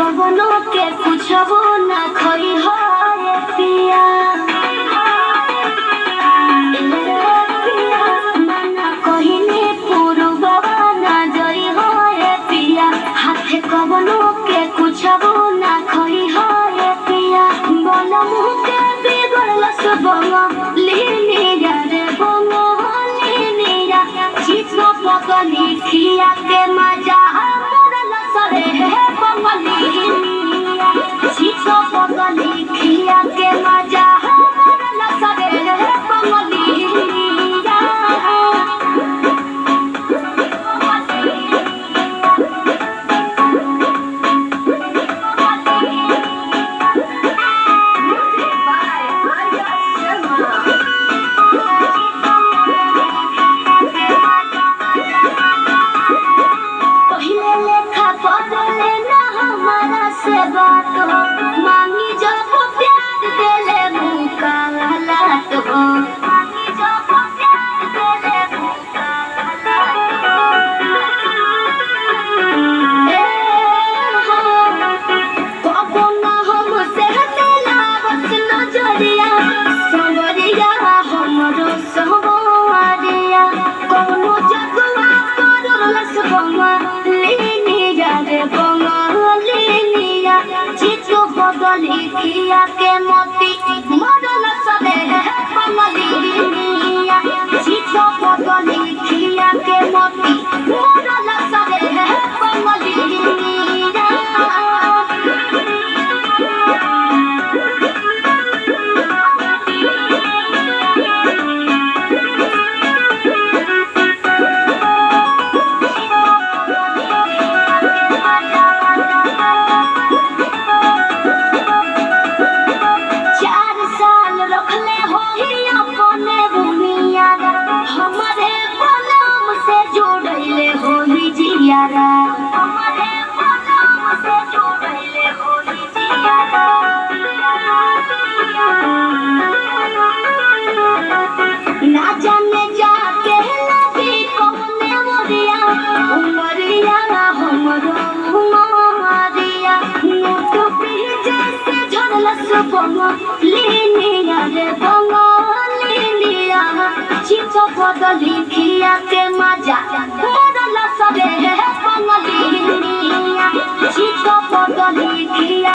कवनो के कुछबो ना खई हो रे पिया। मना कहिने पुरबवा ना जई हो रे पिया। हाथे कवनो के कुछबो ना खई हो रे पिया। बनम के बिगड़ल सब लीनी रे बंगो लीनी चित्रो पकनी खिया के मजा मोरल सरे है बंगली चित्रो पकनी खिया के मजा मोरल सरे है बंगली। मांगी जब प्यार देले मुका लात हो मांगी जब प्यार देले मुका कबो ना हम से हटेला बस नजरिया संवरिया हमरो संवरिया कोनो जगवा करलस बंगा लेनी रे बंगा चित्रो बदली खिया के मोती मरल सदे है बंगलिया चित्रो बदली खिया के मोती मरल सदे है बंगलिया। हमारे बलम से जोड़ले होली जियारा हमारे बलम से जोड़ले होली जियारा। ना जाने जाके लगी कौने मोरिया उमरिया हमरो उमरिया नोट पीछे से झड़लस बंगलिया रे बंगलिया चित्रो बदली खिया के मजा मोरल सरे है बंगलिया चित्रो बदली खिया।